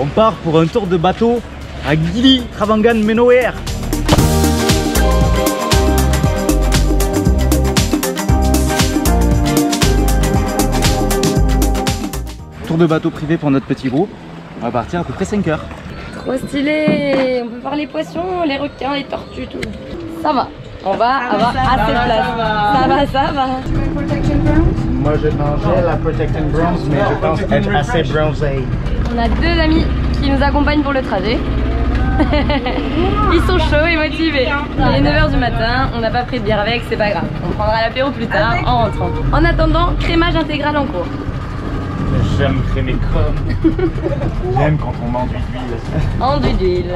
On part pour un tour de bateau à Gili Trawangan Menoer. Tour de bateau privé pour notre petit groupe. On va partir à peu près 5 heures. Trop stylé. On peut voir les poissons, les requins, les tortues, tout. Ça va. On va avoir assez de place. Ça va. Moi je mangeais la Protecting Bronze, mais je pense être assez bronzé. On a 2 amis qui nous accompagnent pour le trajet. Ils sont chauds et motivés. Il est 9h du matin, on n'a pas pris de bière avec, c'est pas grave. On prendra l'apéro plus tard en rentrant. En attendant, crémage intégral en cours. J'aime crémer comme. J'aime quand on mange d'huile. Enduit d'huile.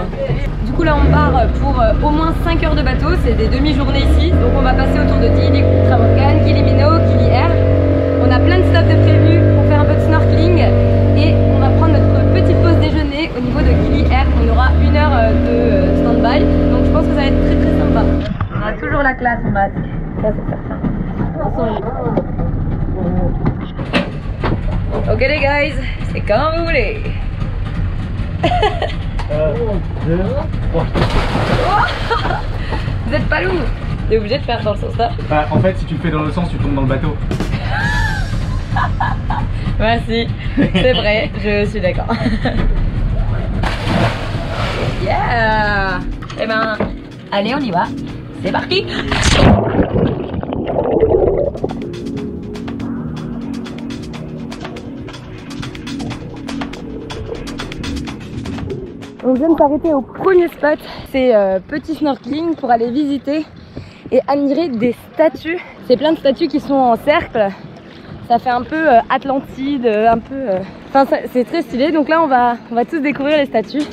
Du coup là on part pour au moins 5 heures de bateau, c'est des demi-journées ici. Donc on va passer autour de Gili Trawangan, Gili Meno, Gili Air. On a plein de stops de prévus pour faire un peu de snorkeling. Et on va prendre notre petite pause déjeuner au niveau de Gili Air. On aura 1 heure de stand-by. Donc je pense que ça va être très très sympa. On a toujours la classe en masque, ça c'est certain. Ok les guys, c'est quand vous voulez. 1, 2, 3. Vous êtes pas lourd. T'es obligé de faire dans le sens là. Bah, en fait, si tu le fais dans le sens, tu tombes dans le bateau. Merci, c'est vrai, je suis d'accord. Yeah. Eh ben, allez on y va. C'est parti. On vient de s'arrêter au premier spot, c'est petit snorkeling pour aller visiter et admirer des statues. C'est plein de statues qui sont en cercle, ça fait un peu Atlantide, un peu... Enfin c'est très stylé, donc là on va tous découvrir les statues.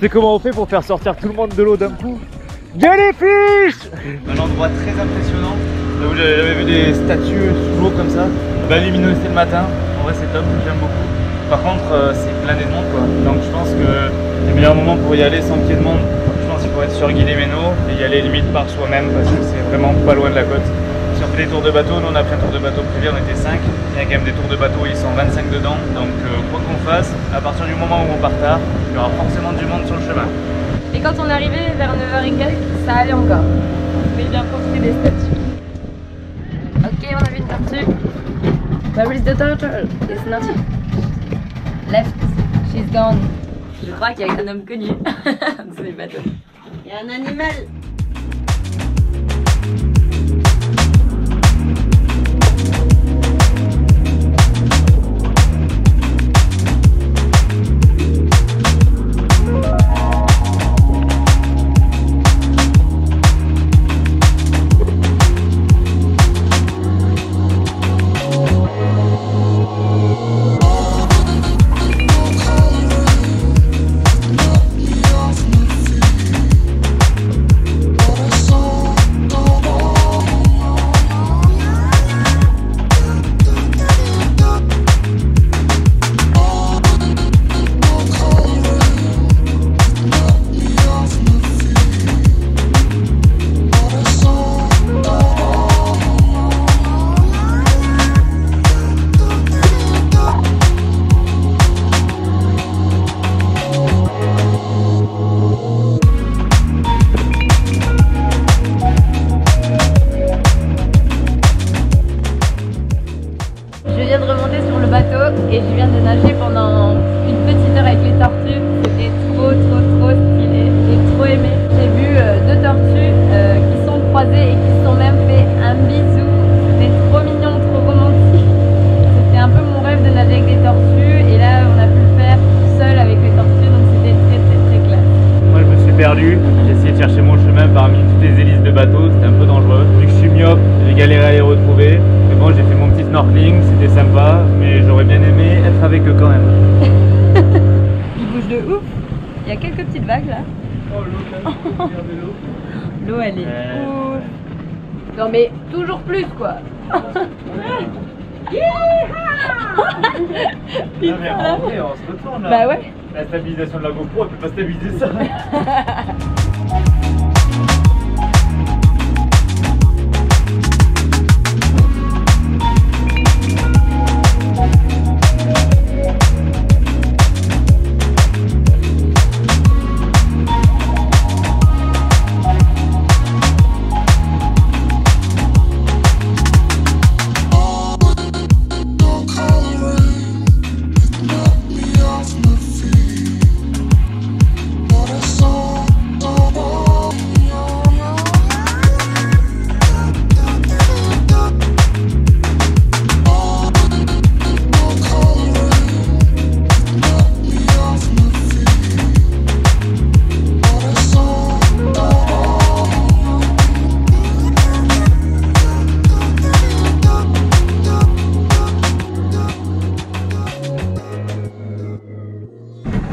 C'est comment on fait pour faire sortir tout le monde de l'eau d'un coup? Jellyfish! Un endroit très impressionnant, là où j'avais jamais vu des statues sous l'eau comme ça. La luminosité le matin, en vrai c'est top, j'aime beaucoup. Par contre c'est blindé de monde quoi, donc je pense que le meilleur moment pour y aller sans qu'il y ait de monde, je pense qu'il faut être sur Gili Meno et y aller limite par soi-même parce que c'est vraiment pas loin de la côte. Si on fait des tours de bateau, nous on a pris un tour de bateau privé, on était 5. Il y a quand même des tours de bateau, ils sont 25 dedans. Donc quoi qu'on fasse, à partir du moment où on part tard, il y aura forcément du monde sur le chemin. Et quand on est arrivé vers 9h et quelques, ça allait encore. Mais bien profité des statues. Ok, on a vu une tortue. Where is the turtle? It's not left. She's gone. Je crois qu'il y a un homme connu sur les bateaux. Il y a un animal. viens de remonter sur le bateau et je viens de nager pendant une petite heure avec les tortues. C'était trop stylé, j'ai trop aimé. J'ai vu 2 tortues qui sont croisées et qui se sont même fait un bisou. C'était trop mignon, trop romantique. C'était un peu mon rêve de nager avec des tortues et là on a pu le faire seul avec les tortues, donc c'était très classe. Moi je me suis perdu, j'ai essayé de chercher mon chemin parmi toutes les hélices de bateau, c'était un peu dangereux. Vu que je suis myope, j'ai galéré à les retrouver. Mais bon, j'ai fait mon petit snorkeling, c'était sympa, mais j'aurais bien aimé être avec eux quand même. Il bouge de ouf. Il y a quelques petites vagues là. Oh l'eau, L'eau elle est ouf. Non mais toujours plus quoi. Putain, en vrai, on se retourne là. Bah ouais. La stabilisation de la GoPro, elle peut pas stabiliser ça.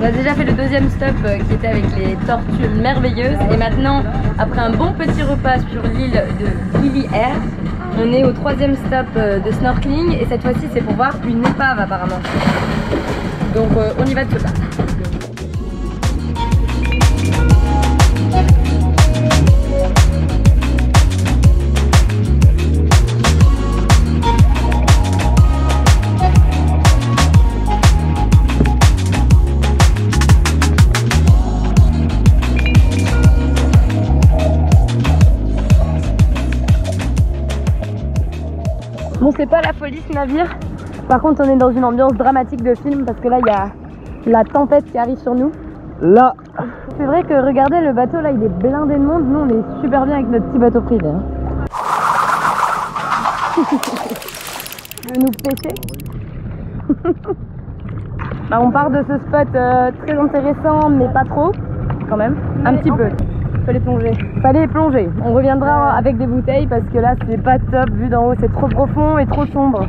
On a déjà fait le deuxième stop qui était avec les tortues merveilleuses et maintenant, après un bon petit repas sur l'île de Gili Air, on est au 3e stop de snorkeling et cette fois-ci c'est pour voir une épave apparemment. Donc on y va de ce pas. Bon, c'est pas la folie ce navire. Par contre, on est dans une ambiance dramatique de film parce que là, il y a la tempête qui arrive sur nous. Là. C'est vrai que regardez, le bateau là, il est blindé de monde. Nous, on est super bien avec notre petit bateau privé. Hein. Tu veux nous pêcher? Bah, on part de ce spot très intéressant, mais pas trop, quand même. Un petit peu. Fallait plonger. Fallait plonger. On reviendra avec des bouteilles parce que là c'est pas top, vu d'en haut c'est trop profond et trop sombre.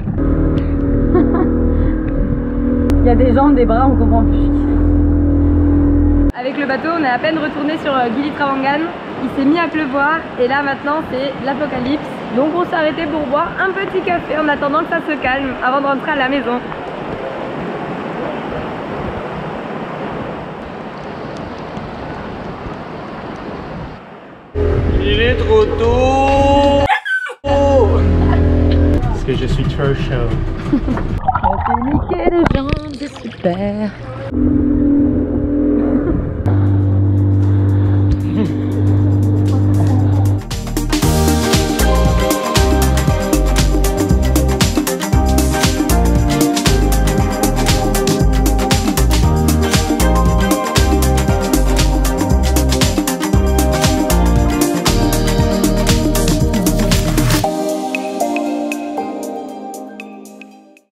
Il y a des jambes, des bras, on comprend plus. Avec le bateau, on est à peine retourné sur Gili Trawangan. Il s'est mis à pleuvoir et là maintenant c'est l'apocalypse. Donc on s'est arrêté pour boire un petit café en attendant que ça se calme avant de rentrer à la maison. Il est trop tôt. Parce que je suis trop chaud. On fait niquer les jambes, c'est super.